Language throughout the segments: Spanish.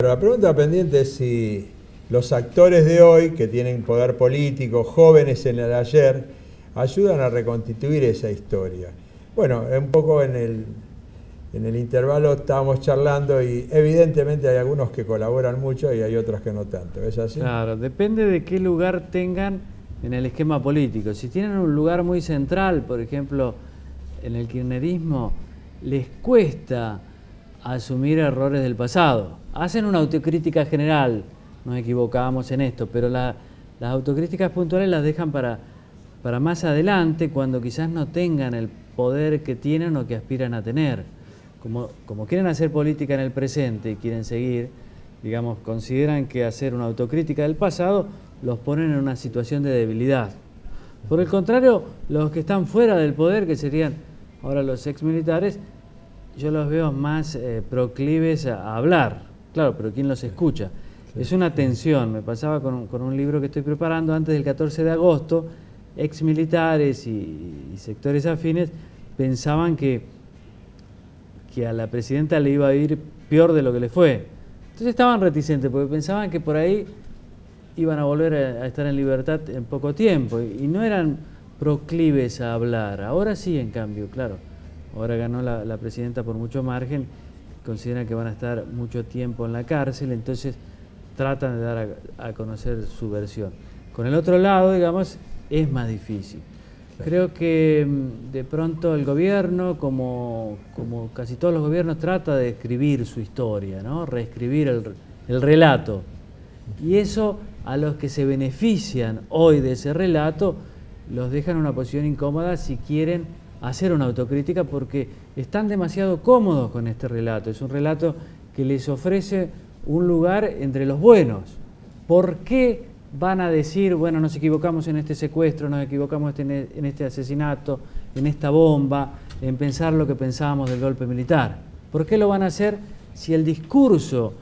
Pero la pregunta pendiente es si los actores de hoy, que tienen poder político, jóvenes en el ayer, ayudan a reconstituir esa historia. Bueno, un poco en el intervalo estábamos charlando y evidentemente hay algunos que colaboran mucho y hay otros que no tanto. ¿Es así? Claro, depende de qué lugar tengan en el esquema político. Si tienen un lugar muy central, por ejemplo, en el kirchnerismo, les cuesta asumir errores del pasado. Hacen una autocrítica general, nos equivocamos en esto, pero las autocríticas puntuales las dejan para más adelante, cuando quizás no tengan el poder que tienen o que aspiran a tener. Como quieren hacer política en el presente y quieren seguir, digamos, consideran que hacer una autocrítica del pasado los ponen en una situación de debilidad. Por el contrario, los que están fuera del poder, que serían ahora los exmilitares, yo los veo más proclives a hablar. Claro, pero ¿quién los escucha? Es una tensión. Me pasaba con un libro que estoy preparando antes del 14 de agosto, exmilitares y sectores afines pensaban que a la presidenta le iba a ir peor de lo que le fue. Entonces estaban reticentes porque pensaban que por ahí iban a volver a estar en libertad en poco tiempo y no eran proclives a hablar. Ahora sí, en cambio, claro. Ahora ganó la presidenta por mucho margen, consideran que van a estar mucho tiempo en la cárcel, entonces tratan de dar a conocer su versión. Con el otro lado, digamos, es más difícil. Creo que de pronto el gobierno, como casi todos los gobiernos, trata de escribir su historia, ¿no? Reescribir el relato. Y eso, a los que se benefician hoy de ese relato, los deja en una posición incómoda si quieren hacer una autocrítica, porque están demasiado cómodos con este relato. Es un relato que les ofrece un lugar entre los buenos. ¿Por qué van a decir, bueno, nos equivocamos en este secuestro, nos equivocamos en este asesinato, en esta bomba, en pensar lo que pensábamos del golpe militar? ¿Por qué lo van a hacer si el discurso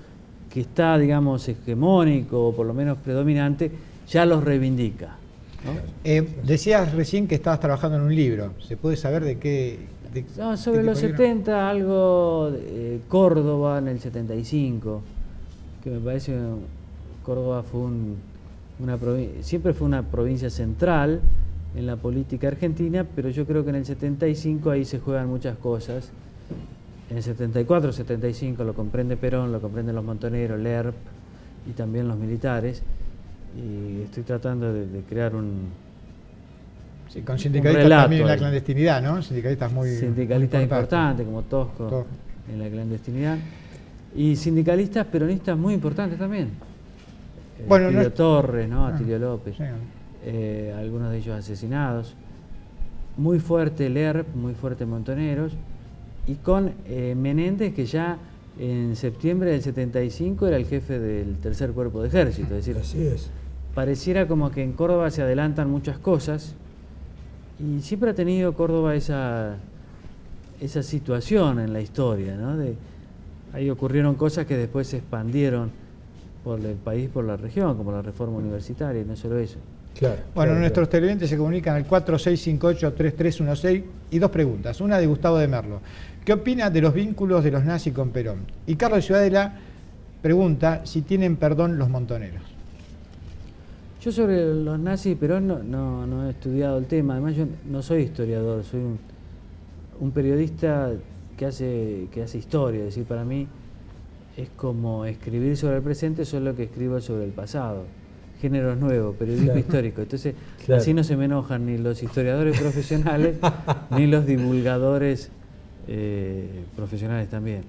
que está, digamos, hegemónico o por lo menos predominante ya los reivindica, ¿no? Decías recién que estabas trabajando en un libro. ¿Se puede saber de qué? No, sobre los 70, algo de Córdoba en el 75, que me parece que Córdoba fue siempre fue una provincia central en la política argentina, pero yo creo que en el 75 ahí se juegan muchas cosas. En el 74, 75 lo comprende Perón, lo comprenden los montoneros, Lerp y también los militares. Y estoy tratando de crear sí, con sindicalistas también en la clandestinidad, ¿no? Sindicalistas muy importantes, como Tosco en la clandestinidad. Y sindicalistas peronistas muy importantes también. Bueno, Atilio Torres, ¿no? Atilio López, sí. Algunos de ellos asesinados. Muy fuerte Lerp, muy fuerte Montoneros, y con Menéndez, que ya en septiembre del 75 era el jefe del tercer cuerpo de ejército. Es decir, así es. Pareciera como que en Córdoba se adelantan muchas cosas, y siempre ha tenido Córdoba esa situación en la historia, ¿no? Ahí ocurrieron cosas que después se expandieron por el país, por la región, como la reforma universitaria, y no solo eso. Claro, bueno, nuestros televidentes se comunican al 4658-3316 y dos preguntas. Una de Gustavo de Merlo. ¿Qué opina de los vínculos de los nazis con Perón? Y Carlos Ciudadela pregunta si tienen perdón los montoneros. Yo sobre los nazis y Perón no he estudiado el tema. Además, yo no soy historiador, soy un periodista que hace historia. Es decir, para mí es como escribir sobre el presente, solo que escribo sobre el pasado. Géneros nuevos, periodismo histórico. Entonces, así no se me enojan ni los historiadores profesionales ni los divulgadores profesionales también.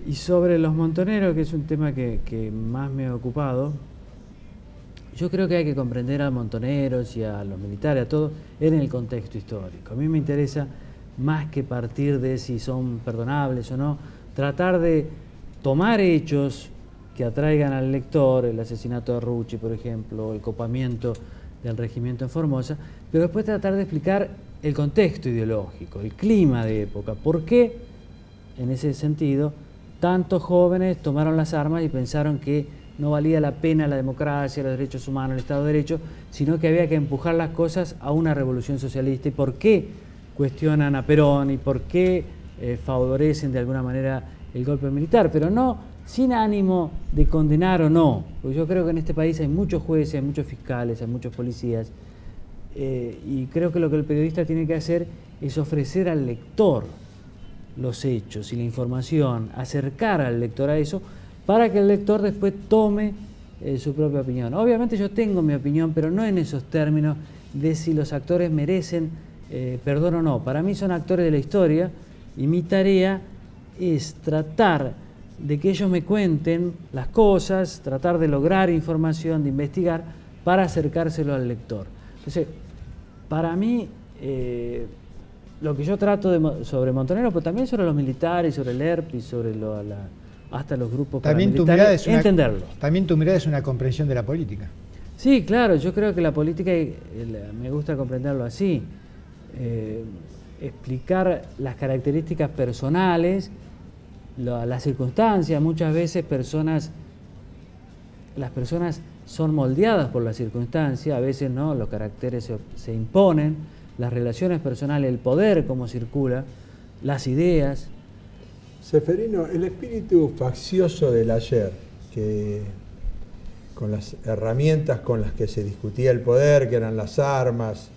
Y sobre los montoneros, que es un tema que más me ha ocupado, yo creo que hay que comprender a montoneros y a los militares, a todos, en el contexto histórico. A mí me interesa, más que partir de si son perdonables o no, tratar de tomar hechos que atraigan al lector, el asesinato de Rucci, por ejemplo, el copamiento del regimiento en Formosa, pero después tratar de explicar el contexto ideológico, el clima de época. ¿Por qué, en ese sentido, tantos jóvenes tomaron las armas y pensaron que no valía la pena la democracia, los derechos humanos, el Estado de Derecho, sino que había que empujar las cosas a una revolución socialista? ¿Y por qué cuestionan a Perón? ¿Y por qué favorecen de alguna manera el golpe militar, pero no sin ánimo de condenar o no, porque yo creo que en este país hay muchos jueces, hay muchos fiscales, hay muchos policías, y creo que lo que el periodista tiene que hacer es ofrecer al lector los hechos y la información, acercar al lector a eso, para que el lector después tome su propia opinión. Obviamente yo tengo mi opinión, pero no en esos términos de si los actores merecen perdón o no. Para mí son actores de la historia y mi tarea es tratar de que ellos me cuenten las cosas, tratar de lograr información, de investigar, para acercárselo al lector. Entonces, para mí, lo que yo trato sobre Montonero, pero también sobre los militares, sobre el ERP y sobre hasta los grupos paramilitares, entenderlo. También tu mirada es una comprensión de la política. Sí, claro, yo creo que la política, me gusta comprenderlo así, explicar las características personales, las circunstancias. Muchas veces las personas son moldeadas por las circunstancias, a veces no, los caracteres se imponen, las relaciones personales, el poder, cómo circula, las ideas. Ceferino, el espíritu faccioso del ayer, que con las herramientas con las que se discutía el poder, que eran las armas,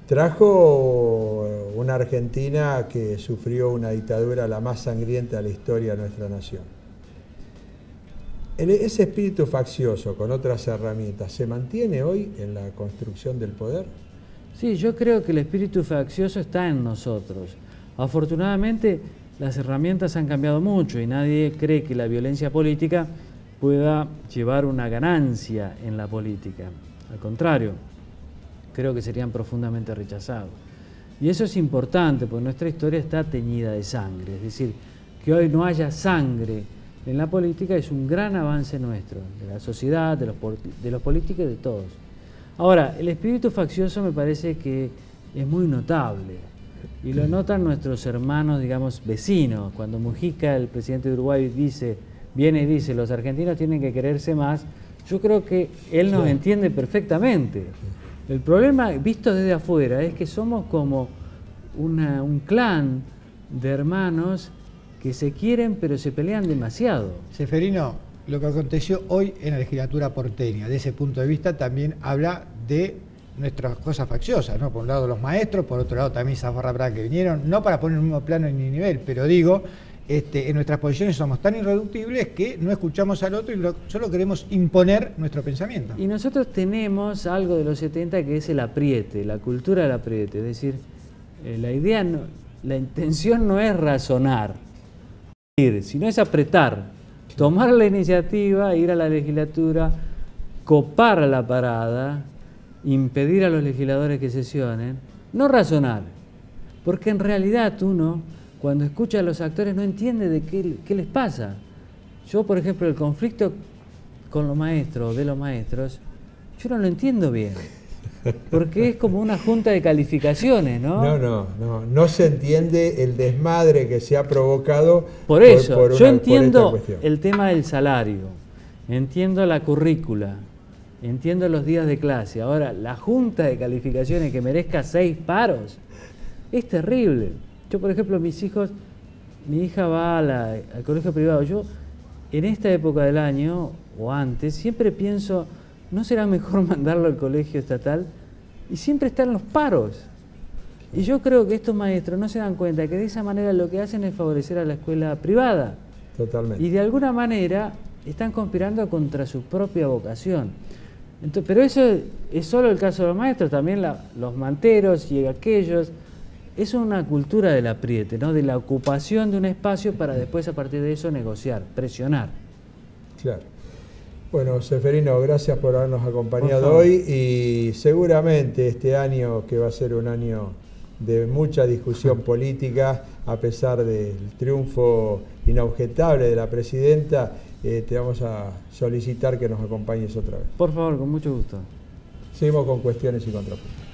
trajo una Argentina que sufrió una dictadura la más sangrienta de la historia de nuestra nación. ¿Ese espíritu faccioso con otras herramientas se mantiene hoy en la construcción del poder? Sí, yo creo que el espíritu faccioso está en nosotros. Afortunadamente, las herramientas han cambiado mucho y nadie cree que la violencia política pueda llevar una ganancia en la política. Al contrario, creo que serían profundamente rechazados. Y eso es importante, porque nuestra historia está teñida de sangre. Es decir, que hoy no haya sangre en la política es un gran avance nuestro, de la sociedad, de los políticos y de todos. Ahora, el espíritu faccioso me parece que es muy notable, y lo notan nuestros hermanos, digamos, vecinos. Cuando Mujica, el presidente de Uruguay, viene y dice, los argentinos tienen que quererse más, yo creo que él nos entiende perfectamente. El problema, visto desde afuera, es que somos como un clan de hermanos que se quieren pero se pelean demasiado. Ceferino, lo que aconteció hoy en la legislatura porteña, de ese punto de vista también habla de nuestras cosas facciosas, ¿no? Por un lado los maestros, por otro lado también esas barras que vinieron, no para poner el mismo plano ni nivel, pero digo, en nuestras posiciones somos tan irreductibles que no escuchamos al otro y solo queremos imponer nuestro pensamiento. Y nosotros tenemos algo de los 70 que es el apriete, la cultura del apriete, es decir, la intención no es razonar, sino es apretar, tomar la iniciativa, ir a la legislatura, copar la parada, impedir a los legisladores que sesionen, no razonar, porque en realidad uno, cuando escucha a los actores, no entiende de qué les pasa. Yo, por ejemplo, el conflicto con los maestros, de los maestros, yo no lo entiendo bien, porque es como una junta de calificaciones, ¿no? No se entiende el desmadre que se ha provocado por eso. Yo entiendo el tema del salario, entiendo la currícula, entiendo los días de clase. Ahora, la junta de calificaciones que merezca 6 paros es terrible. Yo, por ejemplo, mi hija va al colegio privado. Yo, en esta época del año, o antes, siempre pienso, ¿no será mejor mandarlo al colegio estatal? Y siempre están los paros. Y yo creo que estos maestros no se dan cuenta que de esa manera lo que hacen es favorecer a la escuela privada. Totalmente. Y de alguna manera están conspirando contra su propia vocación. Entonces, pero eso es solo el caso de los maestros, también los manteros y aquellos. Es una cultura del apriete, ¿no? De la ocupación de un espacio para después a partir de eso negociar, presionar. Claro. Bueno, Ceferino, gracias por habernos acompañado hoy y seguramente este año, que va a ser un año de mucha discusión política, a pesar del triunfo inobjetable de la presidenta, te vamos a solicitar que nos acompañes otra vez. Por favor, con mucho gusto. Seguimos con cuestiones y contrapuntos.